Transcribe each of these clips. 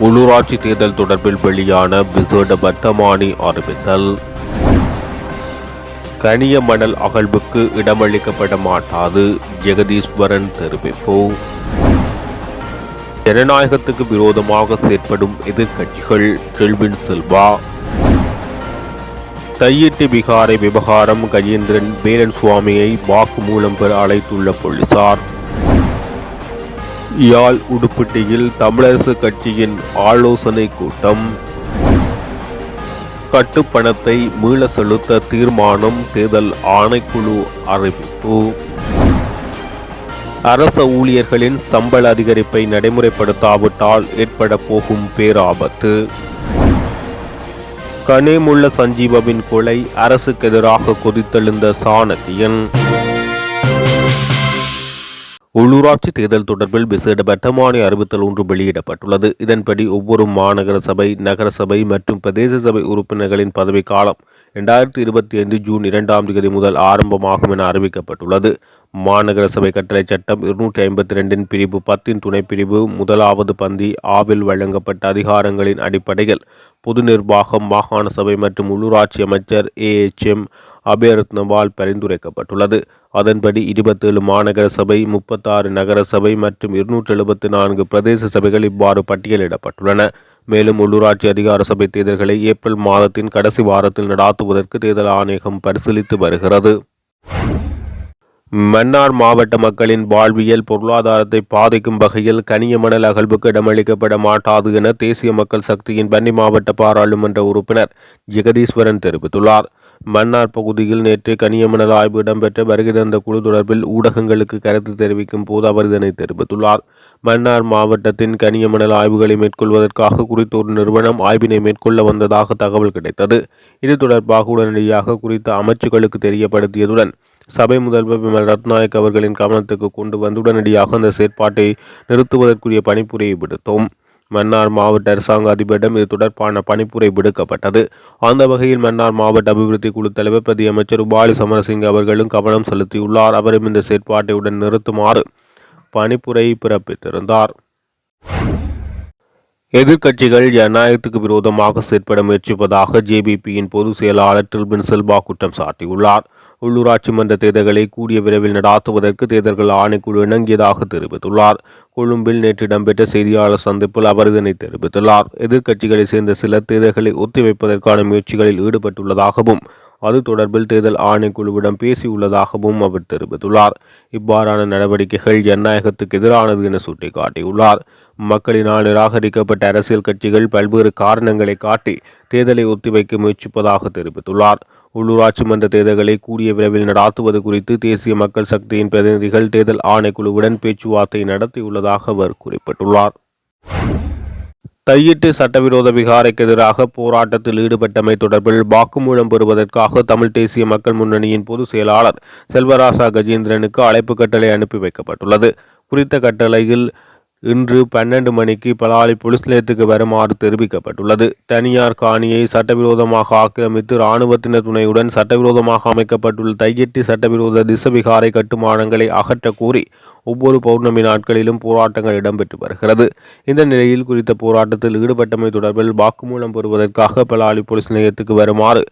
உள்ளூராட்சி தேர்தல் தொடர்பில் வெளியான விசேட வர்த்தமானி அறிவித்தல். கனிய மணல் அகழ்வுக்கு இடமளிக்கப்பட மாட்டாது, ஜெகதீஸ்வரன் தெரிவிப்பு. ஜனநாயகத்துக்கு விரோதமாக செயற்படும் எதிர்க்கட்சிகள், செல்வின் செல்வா. தையிட்டி விகாரை விவகாரம், கஜேந்திரன் பேரன் சுவாமியை வாக்குமூலம் பெற அழைத்துள்ள போலீசார். யாழ் உடுப்பிட்டியில் தமிழரசு கட்சியின் ஆலோசனை கூட்டம். கட்டுப்பணத்தை மீள செலுத்த தீர்மானம், தேர்தல் ஆணைக்குழு அறிவிப்பு. அரச ஊழியர்களின் சம்பள அதிகரிப்பை நடைமுறைப்படுத்தாவிட்டால் ஏற்பட போகும் பேராபத்து. கனேமுள்ள சஞ்சீவவின் கொலை, அரசுக்கு எதிராக கொதித்தெழுந்த சாணக்கியன். உள்ளூராட்சி தேர்தல் தொடர்பில் விசேட வர்த்தமானி அறிவித்தல் ஒன்று வெளியிடப்பட்டுள்ளது. இதன்படி ஒவ்வொரு மாநகர சபை, நகர சபை மற்றும் பிரதேச சபை உறுப்பினர்களின் பதவிக்காலம் 2025 ஜூன் 2 முதல் ஆரம்பமாகும் என அறிவிக்கப்பட்டுள்ளது. மாநகர சபை கட்டளை சட்டம் 252 பிரிவு 10 துணைப்பிரிவு 1வது பந்தி ஆவில் வழங்கப்பட்ட அதிகாரங்களின் அடிப்படையில் பொது நிர்வாகம், மாகாண சபை மற்றும் உள்ளூராட்சி அமைச்சர் AHM அபேரத்னவால் பரிந்துரைக்கப்பட்டுள்ளது. அதன்படி 27 மாநகர சபை, 36 நகர சபை மற்றும் 274 பிரதேச சபைகள் இவ்வாறு பட்டியலிடப்பட்டுள்ளன. மேலும் உள்ளூராட்சி அதிகார சபை தேர்தல்களை ஏப்ரல் மாதத்தின் கடைசி வாரத்தில் நடாத்துவதற்கு தேர்தல் ஆணையகம் பரிசீலித்து வருகிறது. மன்னார் மாவட்ட மக்களின் வாழ்வியல் பொருளாதாரத்தை பாதிக்கும் வகையில் கனிய மணல் அகழ்வுக்கு இடமளிக்கப்பட மாட்டாது என தேசிய மக்கள் சக்தியின் வன்னி மாவட்ட பாராளுமன்ற உறுப்பினர் ஜெகதீஸ்வரன் தெரிவித்துள்ளார். மன்னார் பகுதியில் நேற்று கனியமணல் ஆய்வு இடம்பெற்ற வருகை தந்த குழு தொடர்பில் ஊடகங்களுக்கு கருத்து தெரிவிக்கும் போது அவர் இதனை தெரிவித்துள்ளார். மன்னார் மாவட்டத்தின் கனியமணல் ஆய்வுகளை மேற்கொள்வதற்காக குறித்த ஒரு நிறுவனம் ஆய்வினை மேற்கொள்ள வந்ததாக தகவல் கிடைத்தது. இது தொடர்பாக உடனடியாக குறித்த அமைச்சுகளுக்கு தெரியப்படுத்தியதுடன் சபை முதல்வர் விமல் ரத்நாயக் அவர்களின் கவனத்துக்கு கொண்டு வந்து உடனடியாக அந்த செயற்பாட்டை நிறுத்துவதற்குரிய பணிப்புரையை விடுத்தோம். மன்னார் மாவட்ட அரசாங்க அதிபரிடம் இது தொடர்பான பணிப்புரை விடுக்கப்பட்டது. அந்த வகையில் மன்னார் மாவட்ட அபிவிருத்தி குழு தலைவர் பிரதி அமைச்சர் உபாலி சமரசிங்க அவர்களும் கவனம் செலுத்தியுள்ளார். அவரும் இந்த செயற்பாட்டை உடன் நிறுத்துமாறு பணிப்புரை பிறப்பித்திருந்தார். எதிர்க்கட்சிகள் ஜனநாயகத்துக்கு விரோதமாக செயற்பட முயற்சிப்பதாக JBPயின் பொதுச் செயலாளர் செல்வின் செல்வா குற்றம் சாட்டியுள்ளார். உள்ளூராட்சி மன்ற தேர்தல்களை கூடிய விரைவில் நடாத்துவதற்கு தேர்தல்கள் ஆணைக்குழு இணங்கியதாக தெரிவித்துள்ளார். கொழும்பில் நேற்று இடம்பெற்ற செய்தியாளர் சந்திப்பில் அவர் இதனை தெரிவித்துள்ளார். எதிர்க்கட்சிகளைச் சேர்ந்த சிலர் தேர்தல்களை ஒத்திவைப்பதற்கான முயற்சிகளில் ஈடுபட்டுள்ளதாகவும் அது தொடர்பில் தேர்தல் ஆணைக்குழுவிடம் பேசியுள்ளதாகவும் அவர் தெரிவித்துள்ளார். இவ்வாறான நடவடிக்கைகள் ஜனநாயகத்துக்கு எதிரானது என சுட்டிக்காட்டியுள்ளார். மக்களினால் நிராகரிக்கப்பட்ட அரசியல் கட்சிகள் பல்வேறு காரணங்களை காட்டி தேர்தலை ஒத்திவைக்க முயற்சிப்பதாக தெரிவித்துள்ளார். உள்ளூராட்சி மன்ற தேர்தல்களை கூடிய விரைவில் நடாத்துவது குறித்து தேசிய மக்கள் சக்தியின் பிரதிநிதிகள் தேர்தல் ஆணைக்குழுவுடன் பேச்சுவார்த்தை நடத்தியுள்ளதாக அவர் குறிப்பிட்டுள்ளார். தையிட்டு சட்டவிரோத விகாரைக்கு எதிராக போராட்டத்தில் ஈடுபட்டமை தொடர்பில் வாக்குமூலம் பெறுவதற்காக தமிழ் தேசிய மக்கள் முன்னணியின் பொதுச் செயலாளர் செல்வராசா கஜேந்திரனுக்கு அழைப்பு கட்டளை அனுப்பி வைக்கப்பட்டுள்ளது. குறித்த கட்டளையில் இன்று 12 மணிக்கு பலாலி போலீஸ் நிலையத்துக்கு வருமாறு தெரிவிக்கப்பட்டுள்ளது. தனியார் காணியை சட்டவிரோதமாக ஆக்கிரமித்து இராணுவத்தினர் துணையுடன் சட்டவிரோதமாக அமைக்கப்பட்டுள்ள தையிட்டி சட்டவிரோத திசவிகாரை கட்டுமானங்களை அகற்ற கோரி ஒவ்வொரு பௌர்ணமி நாட்களிலும் போராட்டங்கள் இடம்பெற்று வருகிறது. இந்த நிலையில் குறித்த போராட்டத்தில் ஈடுபட்டமை தொடர்பில் வாக்குமூலம் பெறுவதற்காக பலாலி போலீஸ் நிலையத்துக்கு வருமாறு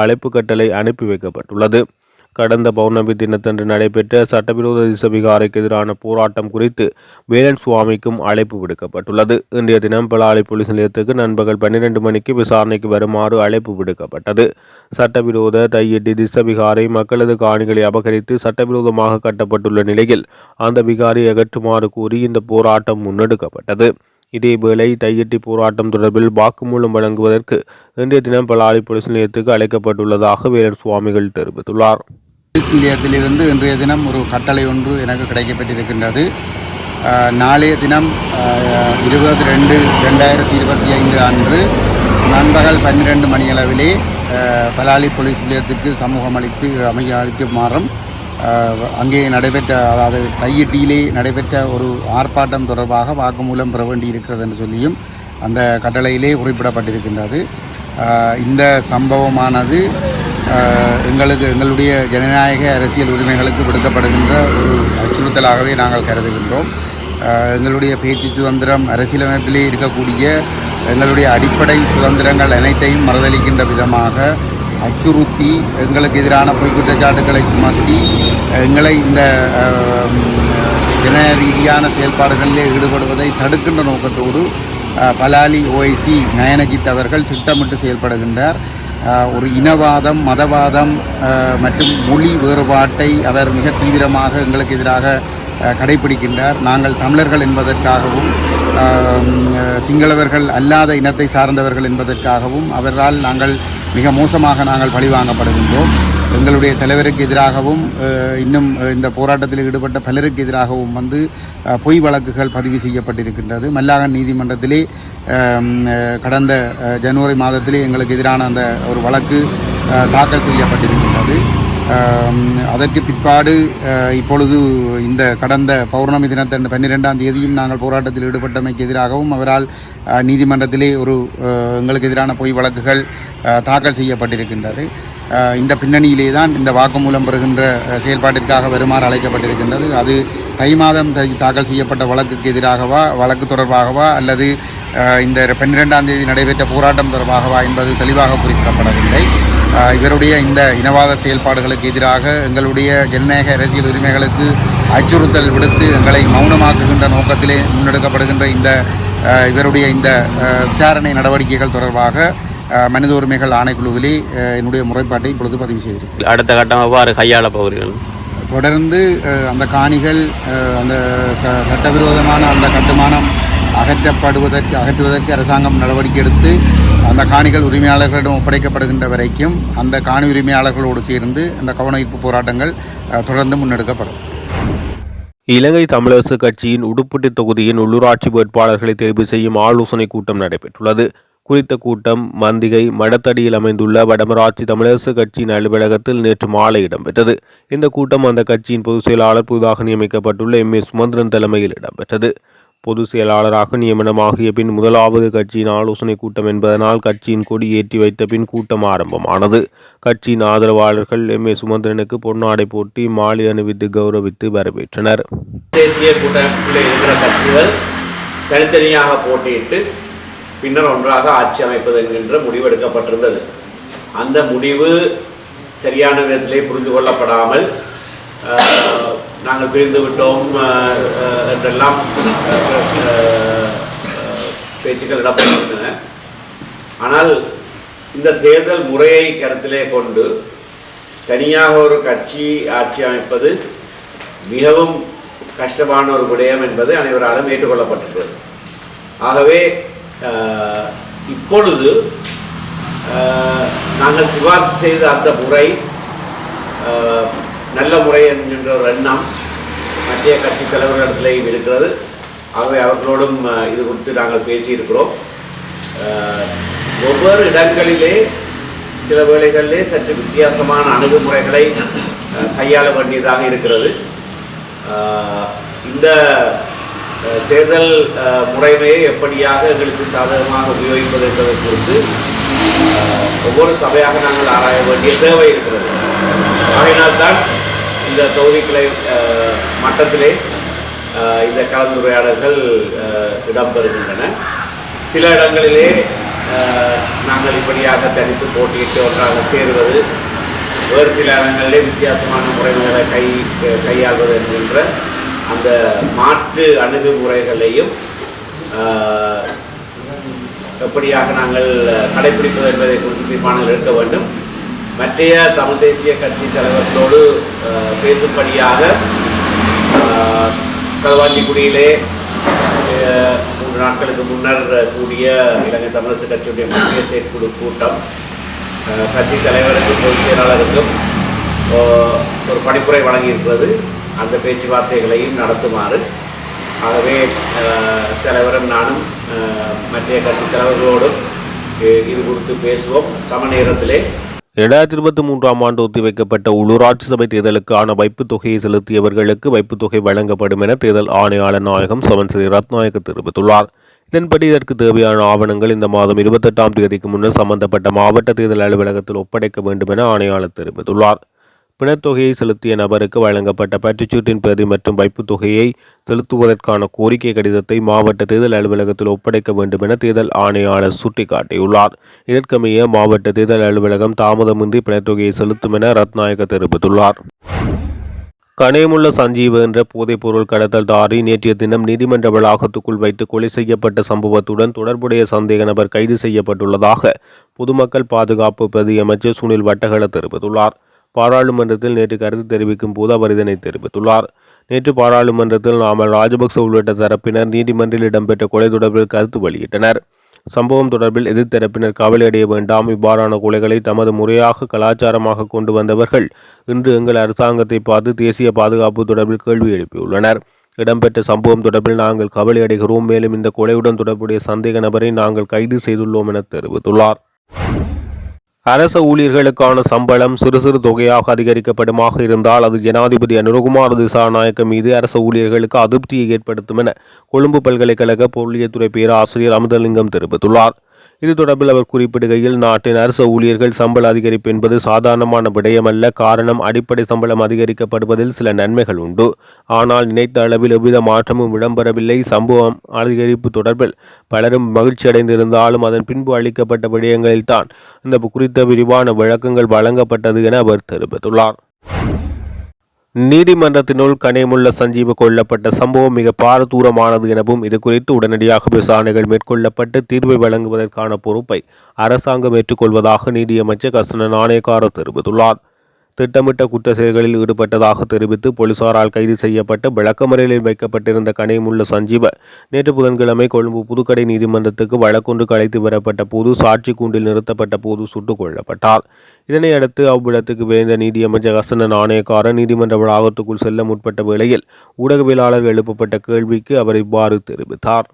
அழைப்பு கட்டளை அனுப்பி வைக்கப்பட்டுள்ளது. கடந்த பௌர்ணமி தினத்தன்று நடைபெற்ற சட்டவிரோத திசவிகாரைக்கு எதிரான போராட்டம் குறித்து வேலன் சுவாமிக்கும் அழைப்பு விடுக்கப்பட்டுள்ளது. இன்றைய தினம் பலாலி போலீஸ் நிலையத்துக்கு நண்பகல் 12 மணிக்கு விசாரணைக்கு வருமாறு அழைப்பு விடுக்கப்பட்டது. சட்டவிரோத தையிட்டி திசவிகாரை மக்களது காணிகளை அபகரித்து சட்டவிரோதமாக கட்டப்பட்டுள்ள நிலையில் அந்த விகாரை அகற்றுமாறு கூறி இந்த போராட்டம் முன்னெடுக்கப்பட்டது. இதேவேளை தையிட்டி போராட்டம் தொடர்பில் வாக்குமூலம் வழங்குவதற்கு இன்றைய தினம் பலாலி போலீஸ் நிலையத்துக்கு அழைக்கப்பட்டுள்ளதாக வேலன் சுவாமிகள் தெரிவித்துள்ளார். போலீஸ் நிலையத்திலிருந்து இன்றைய தினம் ஒரு கட்டளை ஒன்று எனக்கு கிடைக்கப்பட்டிருக்கின்றது. நாளைய தினம் 22/2025 அன்று நண்பகல் 12 மணியளவிலே பலாலி போலீஸ் நிலையத்திற்கு சமூகம் அளிக்குமாறும் அங்கே நடைபெற்ற, அதாவது தையிட்டியிலே நடைபெற்ற ஒரு ஆர்ப்பாட்டம் தொடர்பாக வாக்குமூலம் பெற வேண்டியிருக்கிறது என்று சொல்லியும் அந்த கட்டளையிலே குறிப்பிடப்பட்டிருக்கின்றது. இந்த சம்பவமானது எங்களுடைய ஜனநாயக அரசியல் உரிமைகளுக்கு விடுக்கப்படுகின்ற ஒரு அச்சுறுத்தலாகவே நாங்கள் கருதுகின்றோம். எங்களுடைய பேச்சு சுதந்திரம், அரசியலமைப்பிலே இருக்கக்கூடிய எங்களுடைய அடிப்படை சுதந்திரங்கள் அனைத்தையும் மறுதளிக்கின்ற விதமாக அச்சுறுத்தி எங்களுக்கு எதிரான பொய் குற்றச்சாட்டுக்களை சுமத்தி எங்களை இந்த இன ரீதியான செயல்பாடுகளிலே ஈடுபடுவதை தடுக்கின்ற நோக்கத்தோடு பலாலி ஓஐசி நயனஜித் அவர்கள் திட்டமிட்டு செயல்படுகின்றார். ஒரு இனவாதம், மதவாதம் மற்றும் மொழி வேறுபாட்டை அவர் மிக தீவிரமாக எங்களுக்கு எதிராக கடைபிடிக்கின்றார். நாங்கள் தமிழர்கள் என்பதற்காகவும் சிங்களவர்கள் அல்லாத இனத்தை சார்ந்தவர்கள் என்பதற்காகவும் அவரால் நாங்கள் மிக மோசமாக நாங்கள் பழிவாங்கப்படுகின்றோம். எங்களுடைய தலைவருக்கு எதிராகவும் இன்னும் இந்த போராட்டத்தில் ஈடுபட்ட பலருக்கு எதிராகவும் வந்து பொய் வழக்குகள் பதிவு செய்யப்பட்டிருக்கின்றது. மல்லாகன் நீதிமன்றத்திலே கடந்த ஜனவரி மாதத்திலே எங்களுக்கு எதிரான அந்த ஒரு வழக்கு தாக்கல் செய்யப்பட்டிருக்கின்றது. அதற்கு பிற்பாடு இப்பொழுது இந்த கடந்த பௌர்ணமி தினத்தன்று 12ஆம் தேதியும் நாங்கள் போராட்டத்தில் ஈடுபட்டமைக்கு எதிராகவும் அவரால் நீதிமன்றத்திலே ஒரு எங்களுக்கு எதிரான பொய் வழக்குகள் தாக்கல் செய்யப்பட்டிருக்கின்றது. இந்த பின்னணியிலே தான் இந்த வாக்குமூலம் பெறுகின்ற செயல்பாட்டிற்காக வருமாறு அழைக்கப்பட்டிருக்கின்றது. அது தை மாதம் தாக்கல் செய்யப்பட்ட வழக்குக்கு எதிராகவா, வழக்கு தொடர்பாகவா, அல்லது இந்த 12ஆம் தேதி நடைபெற்ற போராட்டம் தொடர்பாகவா என்பது தெளிவாக குறிப்பிடப்படவில்லை. இவருடைய இந்த இனவாத செயல்பாடுகளுக்கு எதிராக எங்களுடைய ஜனநாயக அரசியல் உரிமைகளுக்கு அச்சுறுத்தல் விடுத்து எங்களை மௌனமாக்குகின்ற நோக்கத்திலே முன்னெடுக்கப்படுகின்ற இந்த இவருடைய இந்த விசாரணை நடவடிக்கைகள் தொடர்பாக மனித உரிமைகள் ஆணைக்குழுவிலே என்னுடைய முறைப்பாட்டை இப்பொழுது பதிவு செய்திருக்கிறேன். அடுத்த கட்டமாக கையாள போகிறீர்கள். தொடர்ந்து அந்த காணிகள் அந்த சட்டவிரோதமான அந்த கட்டுமானம் அகற்றுவதற்கு அரசாங்கம் நடவடிக்கை எடுத்து அந்த காணிகள் உரிமையாளர்களிடம் ஒப்படைக்கப்படுகின்ற வரைக்கும் அந்த காணி உரிமையாளர்களோடு சேர்ந்து அந்த கவனஈர்ப்பு போராட்டங்கள் தொடர்ந்து முன்னெடுக்கப்படும். இலங்கை தமிழரசு கட்சியின் உடுப்பட்டி தொகுதியின் உள்ளூராட்சி வேட்பாளர்களை தேர்வு செய்யும் ஆலோசனை கூட்டம் நடைபெற்றுள்ளது. குறித்த கூட்டம் மந்திகை மடத்தடியில் அமைந்துள்ள வடமராட்சி தமிழரசு கட்சியின் அலுவலகத்தில் நேற்று மாலை இடம்பெற்றது. இந்த கூட்டம் அந்த கட்சியின் பொதுச் செயலாளர் புதிதாக நியமிக்கப்பட்டுள்ள எம்.ஏ. சுமந்திரன் தலைமையில் இடம்பெற்றது. பொதுச் செயலாளராக நியமனமாகிய பின் முதலாவது கட்சியின் ஆலோசனை கூட்டம் என்பதனால் கட்சியின் கொடி ஏற்றி வைத்த பின் கூட்டம் ஆரம்பமானது. கட்சியின் ஆதரவாளர்கள் எம்.ஏ. சுமந்திரனுக்கு பொன்னாடை போட்டி மாலை அணிவித்து கௌரவித்து வரவேற்றனர். தேசிய கூட்டமைப்பில் இருக்கிற கட்சிகள் தனித்தனியாக போட்டியிட்டு பின்னர் ஒன்றாக ஆட்சி அமைப்பது என்கின்ற முடிவெடுக்கப்பட்டிருந்தது. அந்த முடிவு சரியான விதத்திலே புரிந்து கொள்ளப்படாமல் நாங்கள் பிரிந்து விட்டோம் என்றெல்லாம் பேச்சுக்கள் இடம்பெற்றிருந்தன. ஆனால் இந்த தேர்தல் முறையை கருத்திலே கொண்டு தனியாக ஒரு கட்சி ஆட்சி அமைப்பது மிகவும் கஷ்டமான ஒரு விடயம் என்பது அனைவராலும் ஏற்றுக்கொள்ளப்பட்டிருக்கிறது. ஆகவே இப்பொழுது நாங்கள் சிபாரிசு செய்த அந்த முறை நல்ல முறை என்கின்ற ஒரு எண்ணம் மத்திய கட்சி தலைவர்களிடத்திலேயும் இருக்கிறது. ஆகவே அவர்களோடும் இது குறித்து நாங்கள் பேசியிருக்கிறோம். ஒவ்வொரு இடங்களிலே சில வேளைகளிலே சற்று வித்தியாசமான அணுகுமுறைகளை கையாள வேண்டியதாக இருக்கிறது. இந்த தேர்தல் முறைமையை எப்படியாக எங்களுக்கு சாதகமாக உபயோகிப்பது என்பதை குறித்து ஒவ்வொரு சபையாக நாங்கள் ஆராய வேண்டிய தேவை இருக்கிறது. ஆகையினால்தான் இந்த தொகுதிகளை மட்டத்திலே இந்த கலந்துரையாடல்கள் இடம்பெறுகின்றன. சில இடங்களிலே நாங்கள் இப்படியாக தனித்து போட்டியிட்டு ஒன்றாக சேருவது, வேறு சில இடங்களிலே வித்தியாசமான முறைகளை கையாள்வது என்கின்ற அந்த மாற்று அணுகுமுறைகளையும் எப்படியாக நாங்கள் கடைபிடிப்பது என்பதை குறித்து தீர்மானங்கள் எடுக்க வேண்டும். மற்றைய தமிழ் தேசிய கட்சி தலைவர்களோடு பேசும்படியாக களுவாஞ்சிக்குடியிலே 3 நாட்களுக்கு முன்னர் கூடிய இலங்கை தமிழரசு கட்சியுடைய முக்கிய செயற்குழு கூட்டம் கட்சி தலைவருக்கும் பொதுச் செயலாளருக்கும் ஒரு பணிப்புரை வழங்கியிருக்கிறது. அந்த பேச்சுவார்த்தைகளையும் நடத்துமாறு, ஆகவே தலைவரும் நானும் மற்ற கட்சி தலைவர்களோடும் இது குறித்து பேசுவோம். சம நேரத்திலே 2023ஆம் ஆண்டு ஒத்திவைக்கப்பட்ட உள்ளூராட்சி சபை தேர்தலுக்கான வைப்புத் தொகையை செலுத்தியவர்களுக்கு வைப்புத் தொகை வழங்கப்படும் என தேர்தல் ஆணையாளர் நாயகம் சமன் ஸ்ரீ ரத்நாயக்க தெரிவித்துள்ளார். இதன்படி இதற்கு தேவையான ஆவணங்கள் இந்த மாதம் 28ஆம் தேதிக்கு முன்னர் சம்பந்தப்பட்ட மாவட்ட தேர்தல் அலுவலகத்தில் ஒப்படைக்க வேண்டும் என ஆணையாளர் தெரிவித்துள்ளார். பிணத்தொகையை செலுத்திய நபருக்கு வழங்கப்பட்ட பற்றுச்சீட்டின் பிரதி மற்றும் வைப்புத் தொகையை செலுத்துவதற்கான கோரிக்கை கடிதத்தை மாவட்ட தேர்தல் அலுவலகத்தில் ஒப்படைக்க வேண்டும் என தேர்தல் ஆணையாளர் சுட்டிக்காட்டியுள்ளார். இதற்கமைய மாவட்ட தேர்தல் அலுவலகம் தாமதமின்றி பிணத்தொகையை செலுத்தும் என ரத்நாயக்க தெரிவித்துள்ளார். கனேமுள்ள சஞ்சீவ என்ற போதைப்பொருள் கடத்தல்தாரி நேற்றைய தினம் நீதிமன்ற வளாகத்துக்குள் வைத்து கொலை செய்யப்பட்ட சம்பவத்துடன் தொடர்புடைய சந்தேக நபர் கைது செய்யப்பட்டுள்ளதாக பொதுமக்கள் பாதுகாப்பு பிரதி அமைச்சர் சுனில் வட்டகல தெரிவித்துள்ளார். பாராளுமன்றத்தில் நேற்று கருத்து தெரிவிக்கும் போது அவர் இதனை தெரிவித்துள்ளார். நேற்று பாராளுமன்றத்தில் நாமல் ராஜபக்ச உள்ளிட்ட தரப்பினர் நீதிமன்றில் இடம்பெற்ற கொலை தொடர்பில் கருத்து வெளியிட்டனர். சம்பவம் தொடர்பில் எதிர்த்தரப்பினர் கவலையடைய வேண்டாம். இவ்வாறான கொலைகளை தமது முறையாக கலாச்சாரமாக கொண்டு வந்தவர்கள் இன்று எங்கள் அரசாங்கத்தை பார்த்து தேசிய பாதுகாப்பு தொடர்பில் கேள்வி எழுப்பியுள்ளனர். இடம்பெற்ற சம்பவம் தொடர்பில் நாங்கள் கவலையடைகிறோம். மேலும் இந்த கொலையுடன் தொடர்புடைய சந்தேக நபரை நாங்கள் கைது செய்துள்ளோம் என தெரிவித்துள்ளார். அரச ஊழியர்களுக்கான சம்பளம் சிறு சிறு தொகையாக அதிகரிக்கப்படுமாக இருந்தால் அது ஜனாதிபதி அனுரகுமார திசாநாயக்க மீது அரச ஊழியர்களுக்கு அதிருப்தியை ஏற்படுத்தும் என கொழும்பு பல்கலைக்கழக பொருளியத்துறை பேராசிரியர் அமுதலிங்கம் தெரிவித்துள்ளார். இது தொடர்பில் அவர் குறிப்பிடுகையில், நாட்டின் அரச ஊழியர்கள் சம்பள அதிகரிப்பு என்பது சாதாரணமான விடயமல்ல. காரணம், அடிப்படை சம்பளம் அதிகரிக்கப்படுவதில் சில நன்மைகள் உண்டு. ஆனால் நினைத்த அளவில் எவ்வித மாற்றமும் இடம்பெறவில்லை. சம்பளம் அதிகரிப்பு தொடர்பில் பலரும் மகிழ்ச்சி அடைந்திருந்தாலும் அதன் பின்பு அளிக்கப்பட்ட விடயங்களில்தான் இந்த குறித்த விரிவான விளக்கங்கள் வழங்கப்பட்டது என அவர் தெரிவித்துள்ளார். நீதிமன்றத்தினுள் கனேமுள்ள சஞ்சீவ கொல்லப்பட்ட சம்பவம் மிக பாரதூரமானது எனவும் இது குறித்து உடனடியாக விசாரணைகள் மேற்கொள்ளப்பட்டு தீர்வை வழங்குவதற்கான பொறுப்பை அரசாங்கம் ஏற்றுக்கொள்வதாக நீதியமைச்சர் கஸ்தன நாணயக்கார தெரிவித்துள்ளார். திட்டமிட்ட குற்ற செயல்களில் ஈடுபட்டதாக தெரிவித்து போலீசாரால் கைது செய்யப்பட்டு விளக்கமறியலில் வைக்கப்பட்டிருந்த கனேமுள்ள சஞ்சீவ நேற்று புதன்கிழமை கொழும்பு புதுக்கடை நீதிமன்றத்துக்கு வழக்கொன்றுக்கு அழைத்து வரப்பட்ட போது சாட்சி கூண்டில் நிறுத்தப்பட்ட போது சுட்டுக் கொல்லப்பட்டார். இதனையடுத்து அவ்விடத்துக்கு விரைந்த நீதியமைச்சர் கஸ்தன நாணயக்காரர் நீதிமன்ற வளாகத்துக்குள் செல்ல முற்பட்ட வேளையில் ஊடகவியலாளர்கள் எழுப்பப்பட்ட கேள்விக்கு அவர் இவ்வாறு தெரிவித்தார்.